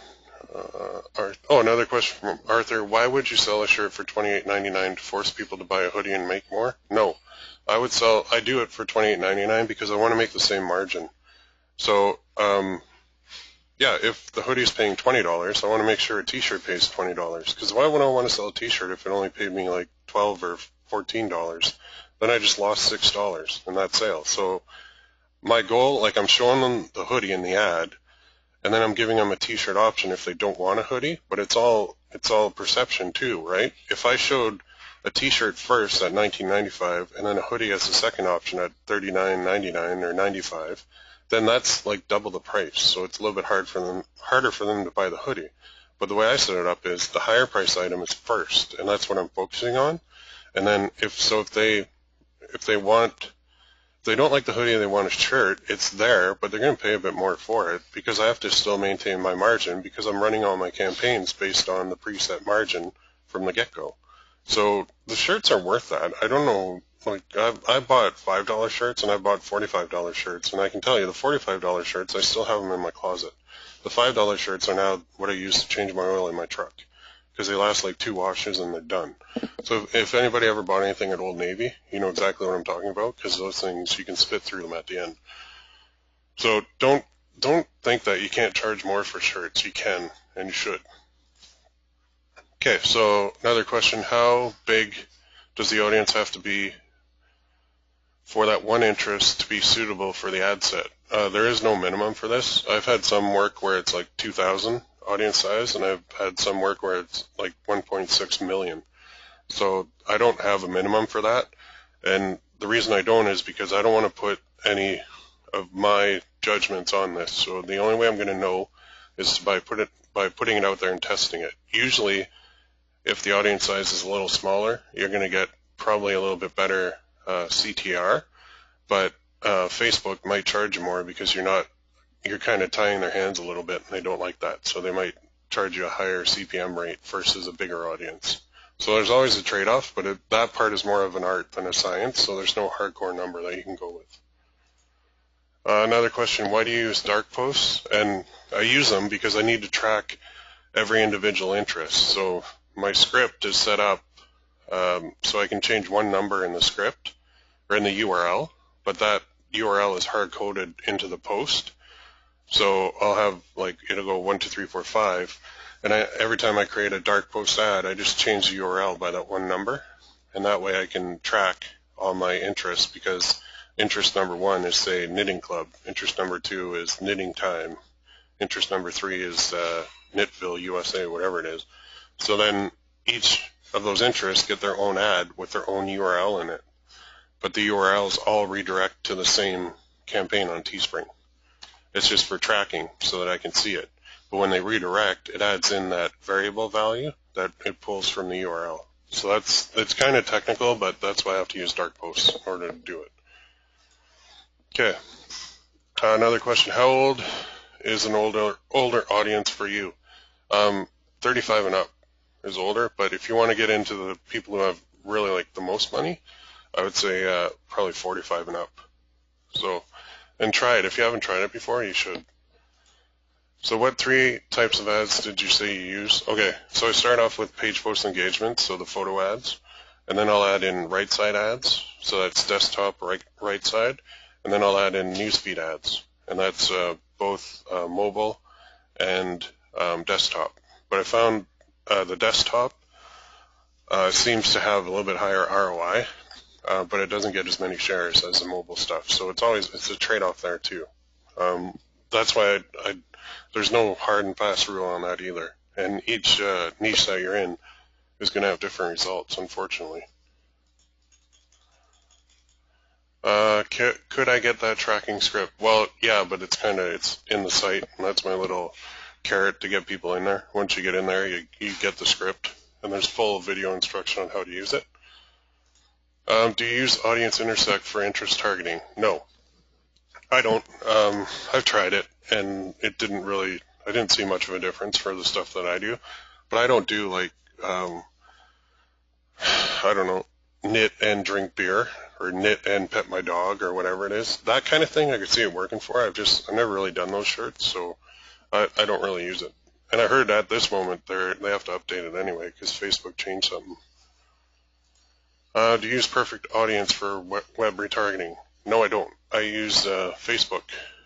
[SPEAKER 2] Another question from Arthur. Why would you sell a shirt for $28.99 to force people to buy a hoodie and make more? No, I do it for $28.99 because I want to make the same margin. So, if the hoodie is paying $20, I want to make sure a T-shirt pays $20. Because why would I want to sell a T-shirt if it only paid me like $12 or $14? Then I just lost $6 in that sale. So my goal, like I'm showing them the hoodie in the ad, and then I'm giving them a T-shirt option if they don't want a hoodie. But it's all perception too, right? If I showed a T-shirt first at $19.95 and then a hoodie as a second option at $39.99 or $95, then that's like double the price. So it's a little bit harder for them to buy the hoodie. But the way I set it up is the higher price item is first, and that's what I'm focusing on. And then if they don't like the hoodie and they want a shirt, it's there, but they're going to pay a bit more for it because I have to still maintain my margin because I'm running all my campaigns based on the preset margin from the get-go. So the shirts are worth that. I don't know like I bought $5 shirts and I bought $45 shirts, and I can tell you the $45 shirts, I still have them in my closet. The $5 shirts are now what I use to change my oil in my truck, because they last like 2 washes and they're done. So if anybody ever bought anything at Old Navy, you know exactly what I'm talking about, because those things, you can spit through them at the end. So don't think that you can't charge more for shirts. You can, and you should. Okay, so another question, how big does the audience have to be for that one interest to be suitable for the ad set? There is no minimum for this. I've had some work where it's like 2,000 audience size, and I've had some work where it's like 1.6 million. So I don't have a minimum for that, and the reason I don't is because I don't want to put any of my judgments on this. So the only way I'm going to know is by putting it out there and testing it. Usually, if the audience size is a little smaller, you're going to get probably a little bit better CTR, but Facebook might charge you more because you're kind of tying their hands a little bit, and they don't like that. So they might charge you a higher CPM rate versus a bigger audience. So there's always a trade-off, but that part is more of an art than a science, so there's no hardcore number that you can go with. Another question, why do you use dark posts? And I use them because I need to track every individual interest. So my script is set up so I can change one number in the script or in the URL, but that URL is hard-coded into the post. So I'll have, like, it'll go 1, 2, 3, 4, 5, and every time I create a dark post ad, I just change the URL by that one number, and that way I can track all my interests, because interest number 1 is, say, knitting club, interest number 2 is knitting time, interest number 3 is Knitville, USA, whatever it is. So then each of those interests get their own ad with their own URL in it, but the URLs all redirect to the same campaign on Teespring. It's just for tracking so that I can see it. But when they redirect, it adds in that variable value that it pulls from the URL. So it's kind of technical, but that's why I have to use dark posts in order to do it. Okay. Another question, how old is an older audience for you? 35 and up is older, but if you want to get into the people who have really like the most money, I would say probably 45 and up. So, and try it. If you haven't tried it before, you should. So what 3 types of ads did you say you use? Okay, so I start off with page post engagement, so the photo ads, and then I'll add in right side ads, so that's desktop right side, and then I'll add in newsfeed ads, and that's both mobile and desktop. But I found the desktop seems to have a little bit higher ROI, but it doesn't get as many shares as the mobile stuff. So it's a trade-off there too. That's why there's no hard and fast rule on that either. And each niche that you're in is going to have different results, unfortunately. Could I get that tracking script? Well, yeah, but it's in the site, and that's my little carrot to get people in there. Once you get in there, you get the script, and there's full video instruction on how to use it. Do you use audience intersect for interest targeting? No, I don't. I've tried it, and I didn't see much of a difference for the stuff that I do. But I don't do like, I don't know, knit and drink beer, or knit and pet my dog, or whatever it is. That kind of thing I could see it working for. I've never really done those shirts, so I don't really use it. And I heard at this moment they have to update it anyway because Facebook changed something. Do you use perfect audience for web retargeting? No, I don't. I use Facebook,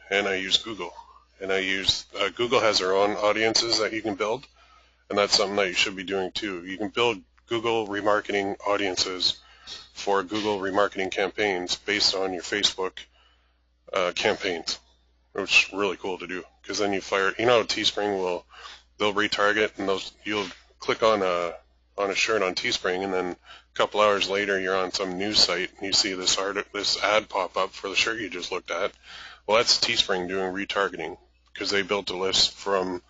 [SPEAKER 2] and I use Google. And I use Google has their own audiences that you can build, and that's something that you should be doing too. You can build Google remarketing audiences for Google remarketing campaigns based on your Facebook campaigns, which is really cool to do, because then you know, Teespring they'll retarget, and you'll click on a shirt on Teespring, and then a couple hours later you're on some news site and you see this ad pop up for the shirt you just looked at. Well, that's Teespring doing retargeting, because they built a list from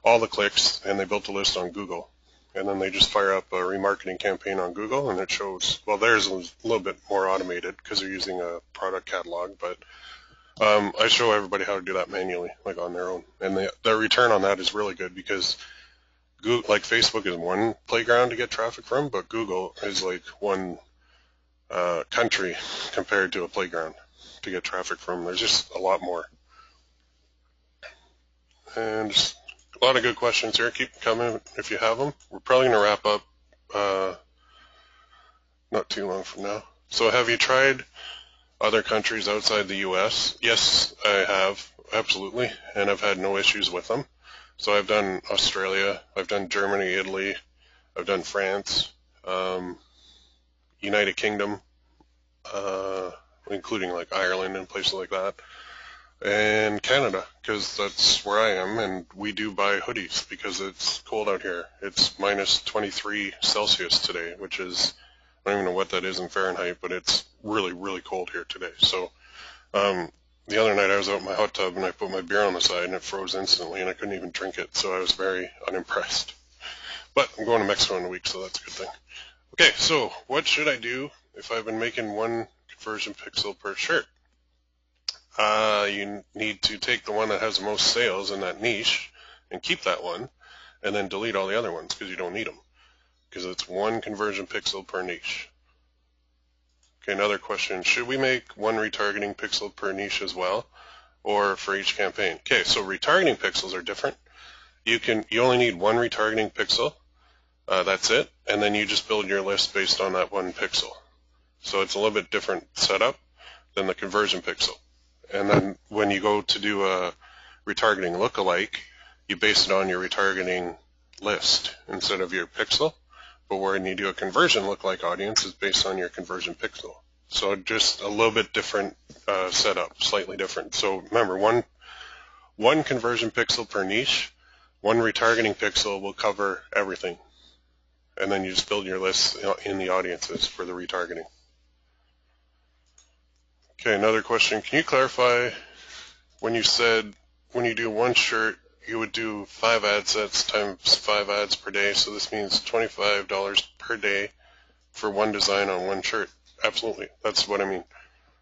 [SPEAKER 2] all the clicks, and they built a list on Google, and then they just fire up a remarketing campaign on Google, and it shows, well, theirs is a little bit more automated because they're using a product catalog, but I show everybody how to do that manually, like on their own, and their return on that is really good, because Google, like Facebook is one playground to get traffic from, but Google is like one country compared to a playground to get traffic from. There's just a lot more. And just a lot of good questions here. Keep coming if you have them. We're probably going to wrap up not too long from now. So have you tried other countries outside the U.S.? Yes, I have, absolutely, and I've had no issues with them. So I've done Australia, I've done Germany, Italy, I've done France, United Kingdom, including like Ireland and places like that, and Canada, because that's where I am, and we do buy hoodies because it's cold out here. It's minus 23 Celsius today, which is, I don't even know what that is in Fahrenheit, but it's really, really cold here today. So the other night I was out in my hot tub and I put my beer on the side and it froze instantly and I couldn't even drink it, so I was very unimpressed. But I'm going to Mexico in a week, so that's a good thing. Okay, so what should I do if I've been making one conversion pixel per shirt? You need to take the one that has the most sales in that niche and keep that one, and then delete all the other ones because you don't need them, because it's one conversion pixel per niche. Okay, another question. Should we make one retargeting pixel per niche as well, or for each campaign? Okay, so retargeting pixels are different. You only need one retargeting pixel. That's it, and then you just build your list based on that one pixel. So it's a little bit different setup than the conversion pixel. And then when you go to do a retargeting lookalike, you base it on your retargeting list instead of your pixel. But when you do a conversion lookalike audience, it's based on your conversion pixel. So just a little bit different setup, slightly different. So remember, one conversion pixel per niche, one retargeting pixel will cover everything. And then you just build your list in the audiences for the retargeting. Okay, another question. Can you clarify when you said when you do one shirt, you would do 5 ad sets times 5 ads per day, so this means $25 per day for one design on one shirt? Absolutely, that's what I mean.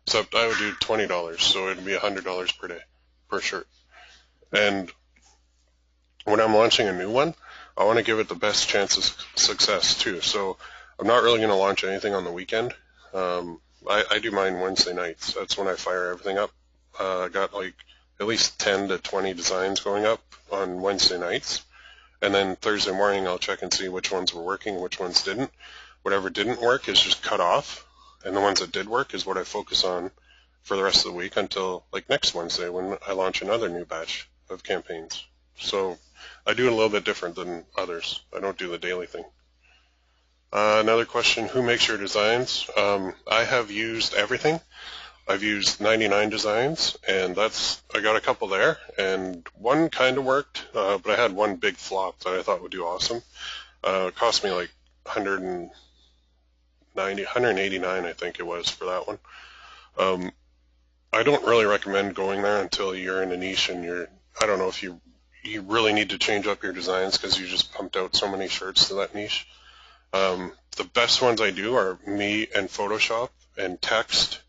[SPEAKER 2] Except I would do $20, so it would be $100 per day per shirt. And when I'm launching a new one, I want to give it the best chance of success too. So I'm not really going to launch anything on the weekend. I do mine Wednesday nights. That's when I fire everything up. I got like at least 10 to 20 designs going up on Wednesday nights. And then Thursday morning I'll check and see which ones were working and which ones didn't. Whatever didn't work is just cut off. And the ones that did work is what I focus on for the rest of the week until like next Wednesday when I launch another new batch of campaigns. So I do it a little bit different than others. I don't do the daily thing. Another question, who makes your designs? I have used everything. I've used 99 designs, and I got a couple there, and one kind of worked, but I had one big flop that I thought would do awesome. It cost me like $189, I think it was, for that one. I don't really recommend going there until you're in a niche and I don't know if you really need to change up your designs because you just pumped out so many shirts to that niche. The best ones I do are me and Photoshop and text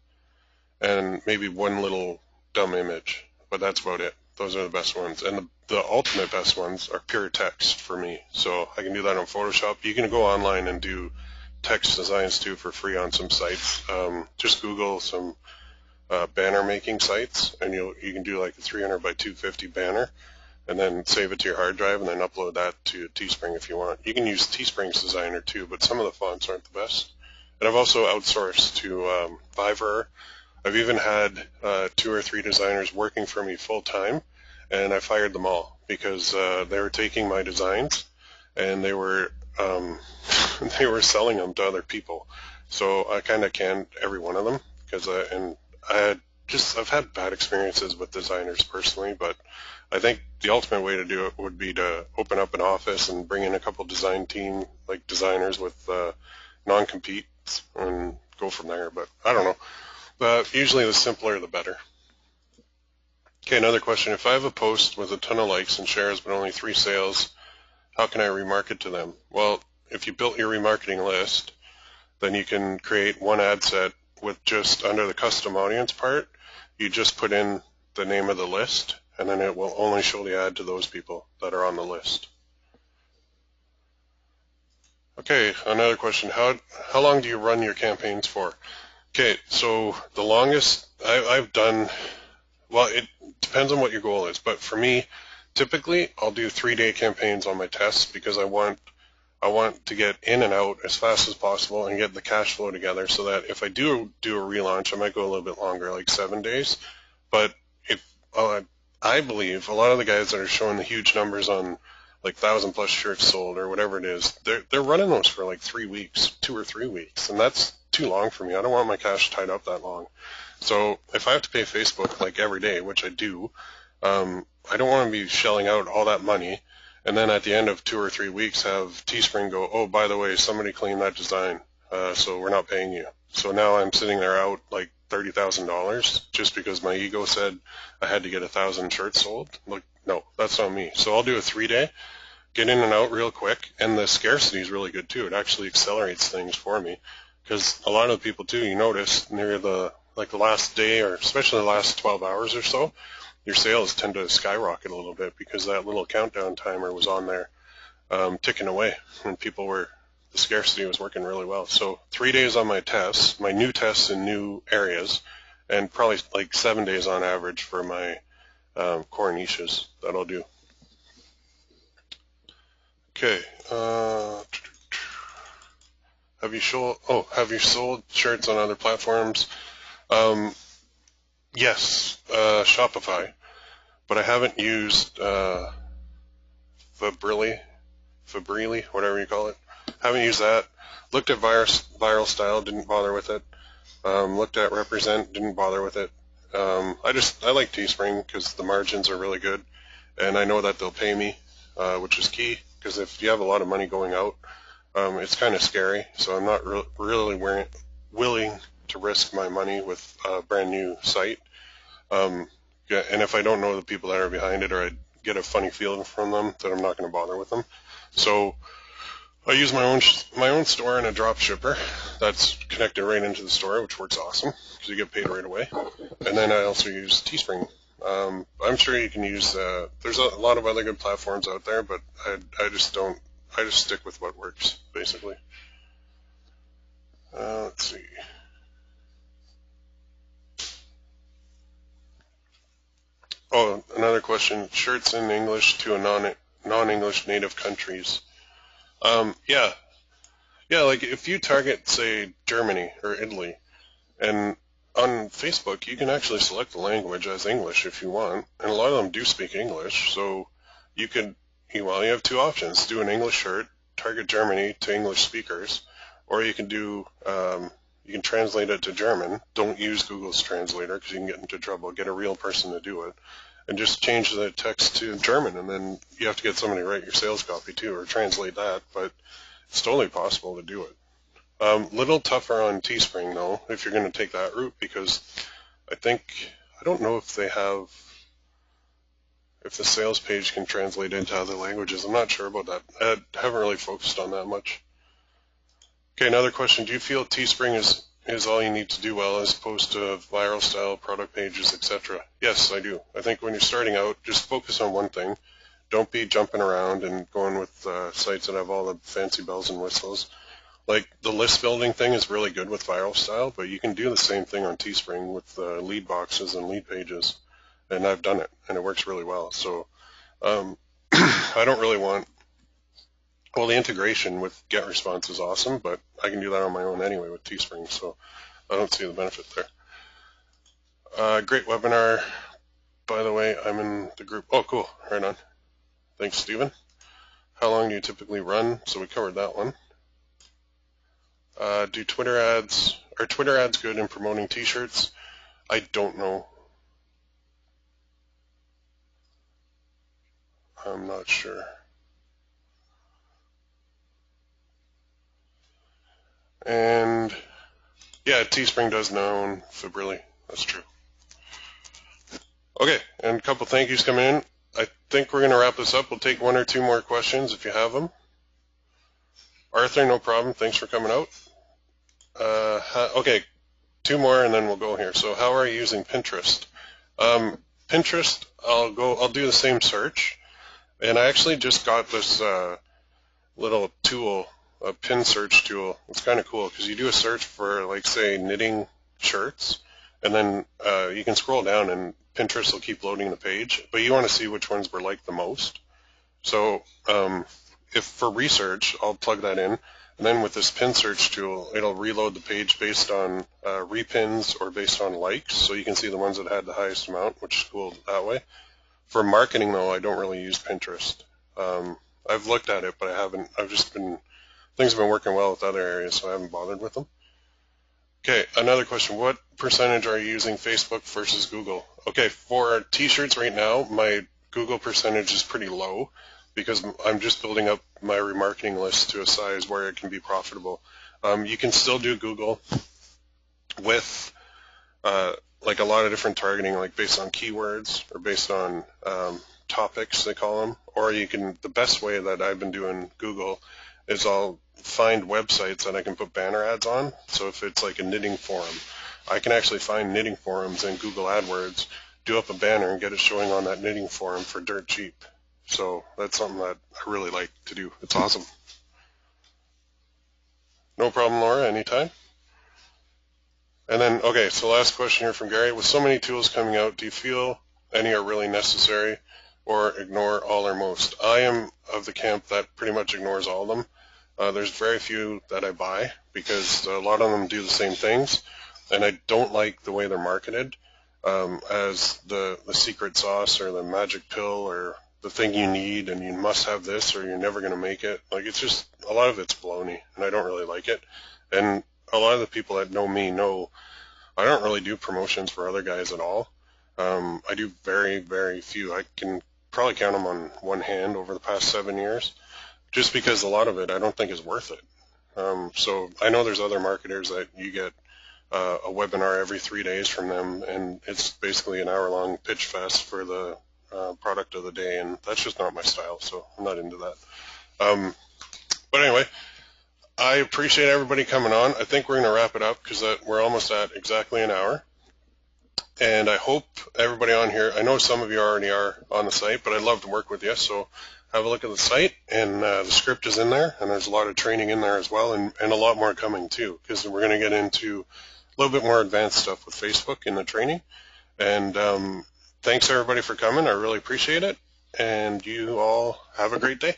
[SPEAKER 2] and maybe one little dumb image, but that's about it. Those are the best ones. And the ultimate best ones are pure text for me. So I can do that on Photoshop. You can go online and do text designs too for free on some sites. Just Google some banner making sites and you can do like a 300 by 250 banner, and then save it to your hard drive and then upload that to Teespring if you want. You can use Teespring's designer too, but some of the fonts aren't the best. And I've also outsourced to Fiverr. I've even had 2 or 3 designers working for me full time, and I fired them all because they were taking my designs and they were they were selling them to other people. So I kind of canned every one of them because I've had bad experiences with designers personally, but I think the ultimate way to do it would be to open up an office and bring in a couple design team, like designers with non-competes, and go from there. But I don't know. But usually the simpler the better. Okay, another question. If I have a post with a ton of likes and shares but only 3 sales, how can I remarket to them? Well, if you built your remarketing list, then you can create one ad set with just under the custom audience part, you just put in the name of the list, and then it will only show the ad to those people that are on the list. Okay, another question. How long do you run your campaigns for? Okay, so the longest I've done, well, it depends on what your goal is, but for me, typically I'll do 3-day campaigns on my tests because I want to get in and out as fast as possible and get the cash flow together so that if I do a relaunch, I might go a little bit longer, like 7 days. But if I believe a lot of the guys that are showing the huge numbers on like 1,000+ shirts sold or whatever it is, they're running those for like 3 weeks, 2 or 3 weeks, and that's too long for me. I don't want my cash tied up that long. So if I have to pay Facebook like every day, which I do, I don't want to be shelling out all that money and then at the end of 2 or 3 weeks have Teespring go, oh, by the way, somebody claimed that design, so we're not paying you. So now I'm sitting there out like $30,000 just because my ego said I had to get 1,000 shirts sold. Like, no, that's not me. So I'll do a 3-day, get in and out real quick, and the scarcity is really good too. It actually accelerates things for me because a lot of the people too, you notice near the last day or especially the last 12 hours or so, your sales tend to skyrocket a little bit because that little countdown timer was on there ticking away and the scarcity was working really well. So 3 days on my tests, my new tests in new areas, and probably like 7 days on average for my core niches that I'll do. Okay. Have you sold shirts on other platforms? Yes, Shopify, but I haven't used Fabrilli, whatever you call it. Haven't used that. Looked at Viral Style, didn't bother with it. Looked at Represent, didn't bother with it. I like Teespring because the margins are really good, and I know that they'll pay me, which is key because if you have a lot of money going out, it's kind of scary. So I'm not really willing to risk my money with a brand new site. Yeah, and if I don't know the people that are behind it or I get a funny feeling from them, then I'm not going to bother with them. So I use my own store and a drop shipper that's connected right into the store, which works awesome because you get paid right away. And then I also use Teespring. I'm sure you can use. There's a lot of other good platforms out there, but I just don't. I just stick with what works, basically. Let's see. Oh, another question. Shirts in English to a non-English native countries. Yeah. Yeah, like if you target, say, Germany or Italy, and on Facebook you can actually select the language as English if you want, and a lot of them do speak English, so you have 2 options. Do an English shirt, target Germany to English speakers, or you can translate it to German. Don't use Google's translator because you can get into trouble. Get a real person to do it. And just change the text to German, and then you have to get somebody to write your sales copy too, or translate that, but it's totally possible to do it. Little tougher on Teespring though, if you're going to take that route, because I don't know if the sales page can translate into other languages. I'm not sure about that. I haven't really focused on that much. Okay, another question. Do you feel Teespring is all you need to do well as opposed to Viral Style, product pages, etc.? Yes, I do. I think when you're starting out, just focus on one thing. Don't be jumping around and going with sites that have all the fancy bells and whistles. Like the list building thing is really good with Viral Style, but you can do the same thing on Teespring with lead boxes and lead pages. And I've done it, and it works really well. So I don't really want... Well, the integration with GetResponse is awesome, but I can do that on my own anyway with Teespring, so I don't see the benefit there. Great webinar. By the way, I'm in the group. Oh, cool. Right on. Thanks, Stephen. How long do you typically run? So we covered that one. Are Twitter ads good in promoting T-shirts? I don't know. I'm not sure. And yeah, Teespring does now own Fabrilli. That's true. Okay, and a couple thank yous coming in. I think we're going to wrap this up. We'll take 1 or 2 more questions if you have them. Arthur, no problem. Thanks for coming out. Okay, 2 more and then we'll go here. So how are you using Pinterest? Pinterest, I'll do the same search. And I actually just got this little tool a pin search tool. It's kind of cool because you do a search for, like, say, knitting shirts, and then you can scroll down and Pinterest will keep loading the page, but you want to see which ones were liked the most. So if for research, I'll plug that in, and then with this pin search tool, it'll reload the page based on repins or based on likes, so you can see the ones that had the highest amount, which is cool that way. For marketing, though, I don't really use Pinterest. I've looked at it, but I haven't. Things have been working well with other areas, so I haven't bothered with them. Okay, another question. What percentage are you using Facebook versus Google? Okay, for T-shirts right now, my Google percentage is pretty low because I'm just building up my remarketing list to a size where it can be profitable. You can still do Google with like a lot of different targeting, like based on keywords or based on topics, they call them. Or you can, the best way that I've been doing Google is I'll find websites that I can put banner ads on. So if it's like a knitting forum, I can actually find knitting forums in Google AdWords, do up a banner and get it showing on that knitting forum for dirt cheap. So that's something that I really like to do. It's awesome. No problem, Laura, anytime. And then, okay, so last question here from Gary. With so many tools coming out, do you feel any are really necessary or ignore all or most? I am of the camp that pretty much ignores all of them. There's very few that I buy because a lot of them do the same things, and I don't like the way they're marketed as the secret sauce or the magic pill or the thing you need and you must have this or you're never going to make it. Like, it's just, a lot of it's baloney, and I don't really like it. And a lot of the people that know me know I don't really do promotions for other guys at all. I do very, very few. I can probably count them on one hand over the past 7 years, just because a lot of it I don't think is worth it. So I know there's other marketers that you get a webinar every 3 days from them, and it's basically an hour-long pitch fest for the product of the day, and that's just not my style, so I'm not into that. But anyway, I appreciate everybody coming on. I think we're going to wrap it up because we're almost at exactly an hour. And I hope everybody on here, I know some of you already are on the site, but I'd love to work with you. So have a look at the site, and the script is in there, and there's a lot of training in there as well, and a lot more coming too, because we're going to get into a little bit more advanced stuff with Facebook in the training. And thanks everybody for coming. I really appreciate it. And you all have a great day.